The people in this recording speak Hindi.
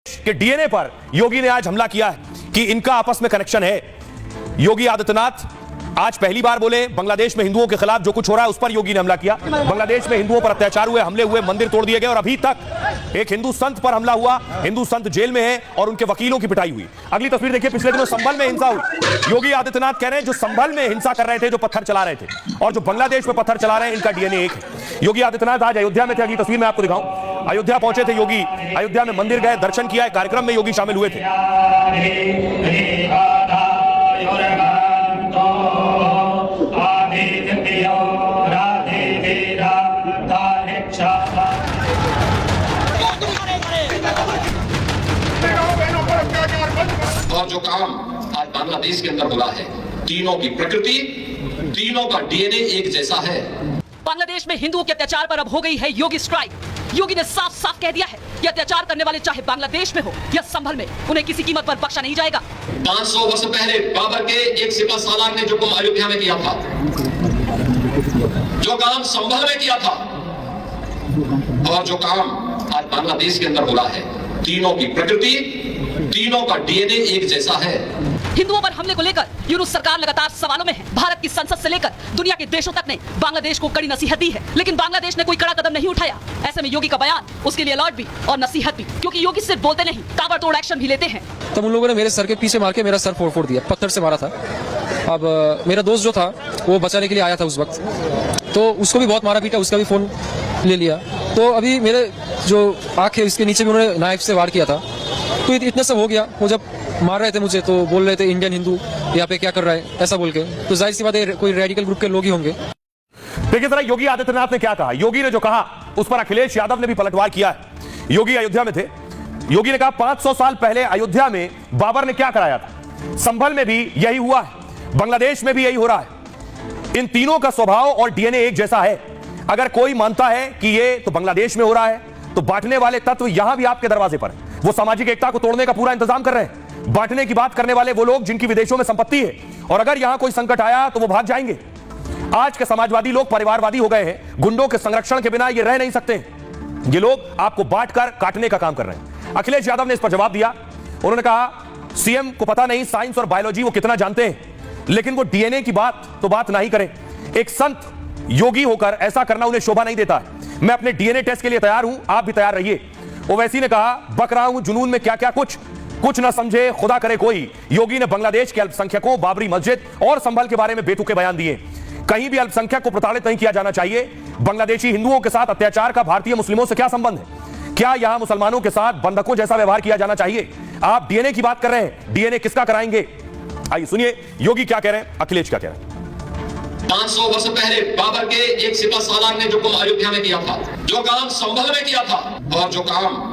कि डीएनए पर योगी ने आज हमला किया है कि इनका आपस में कनेक्शन है। योगी आदित्यनाथ आज पहली बार बोले बांग्लादेश में हिंदुओं के खिलाफ जो कुछ हो रहा है उस पर योगी ने हमला किया। बांग्लादेश में हिंदुओं पर अत्याचार हुए, हमले हुए, मंदिर तोड़ दिए गए और अभी तक एक हिंदू संत पर हमला हुआ। हिंदू संत जेल में है और उनके वकीलों की पिटाई हुई। अगली तस्वीर देखिए, पिछले दिनों संभल में हिंसा हुई। योगी आदित्यनाथ कह रहे हैं जो संभल में हिंसा कर रहे थे, जो पत्थर चला रहे थे और जो बांग्लादेश में पत्थर चला रहे हैं, इनका डीएनए एक है। योगी आदित्यनाथ आज अयोध्या में थे। अगली तस्वीर में आपको दिखाऊं, अयोध्या पहुंचे थे योगी। अयोध्या में मंदिर गए, दर्शन किया, कार्यक्रम में योगी शामिल हुए थे। और जो काम आज बांग्लादेश के अंदर हुआ है, तीनों की प्रकृति, तीनों का डीएनए एक जैसा है। बांग्लादेश में हिंदुओं के अत्याचार पर अब हो गई है योगी स्ट्राइक। योगी ने साफ साफ कह दिया है कि अत्याचार करने वाले चाहे बांग्लादेश में हो या संभल में, उन्हें किसी कीमत पर बख्शा नहीं जाएगा। 500 वर्ष पहले बाबर के एक सिपह सालार ने जो काम अयोध्या में किया था, जो काम संभल में किया था, और जो काम आज बांग्लादेश के अंदर हो रहा है, तीनों की प्रकृति, तीनों का डीएनए एक जैसा है। हिंदुओं पर हमले को लेकर यूनुस सरकार लगातार सवालों में है। भारत की संसद से लेकर दुनिया के देशों तक ने बांग्लादेश को कड़ी नसीहत दी है, लेकिन बांग्लादेश ने कोई कड़ा कदम नहीं उठाया। ऐसे में योगी का बयान उसके लिए अलर्ट भी और नसीहत भी, क्योंकि योगी सिर्फ बोलते नहीं, ताबड़तोड़ एक्शन भी लेते हैं। तब उन लोगों ने मेरे सर के पीछे मार के मेरा सर फोड़ दिया, पत्थर से मारा था। अब मेरा दोस्त जो था वो बचाने के लिए आया था उस वक्त, तो उसको भी बहुत मारा पीटा, उसका भी फोन ले लिया। तो अभी मेरे जो आंख है इसके नीचे भी उन्होंने नाइफ से वार किया था। तो इतना सब हो गया। वो जब मार रहे थे मुझे तो बोल रहे थे इंडियन हिंदू यहाँ पे क्या कर रहा है, ऐसा बोल के। तो जाहिर सी बात है कोई रेडिकल ग्रुप के लोग ही होंगे। देखिए जरा योगी आदित्यनाथ ने क्या कहा। योगी ने जो कहा उस पर अखिलेश यादव ने भी पलटवार किया है। योगी अयोध्या में थे। योगी ने कहा 500 साल पहले अयोध्या में बाबर ने क्या कराया था, संभल में भी यही हुआ है, बांग्लादेश में भी यही हो रहा है। इन तीनों का स्वभाव और डीएनए एक जैसा है। अगर कोई मानता है कि ये तो बांग्लादेश में हो रहा है, तो बांटने वाले तत्व यहां भी आपके दरवाजे पर है। वो सामाजिक एकता को तोड़ने का पूरा इंतजाम कर रहे हैं। बांटने की बात करने वाले वो लोग जिनकी विदेशों में संपत्ति है, और अगर यहां कोई संकट आया तो वो भाग जाएंगे। आज के समाजवादी लोग परिवारवादी हो गए हैं। गुंडों के संरक्षण के बिना ये रह नहीं सकते। ये लोग आपको बांटकर काटने का काम कर रहे हैं। अखिलेश यादव ने इस पर जवाब दिया। उन्होंने कहा सीएम को पता नहीं साइंस और बायोलॉजी वो कितना जानते हैं, लेकिन वो डीएनए की बात नहीं करें। एक संत योगी होकर ऐसा करना उन्हें शोभा नहीं देता है। मैं अपने डीएनए टेस्ट के लिए तैयार हूं, आप भी तैयार रहिए। ओवैसी ने कहा बक रहा हूं जुनून में क्या क्या कुछ ना समझे खुदा करे कोई। योगी ने बांग्लादेश के अल्पसंख्यकों, बाबरी मस्जिद और संभल के बारे में बेतुके बयान दिए। कहीं भी अल्पसंख्यक को प्रताड़ित नहीं किया जाना चाहिए। बांग्लादेशी हिंदुओं के साथ अत्याचार का भारतीय मुस्लिमों से क्या संबंध है? क्या यहां मुसलमानों के साथ बंधकों जैसा व्यवहार किया जाना चाहिए? आप डीएनए की बात कर रहे हैं, डीएनए किसका कराएंगे? आइए सुनिए योगी क्या कह रहे हैं, अखिलेश क्या कह रहे हैं। 500 वर्ष पहले बाबर के एक सिपह सालार ने जो काम अयोध्या में किया था, जो काम संभल में किया था, और जो काम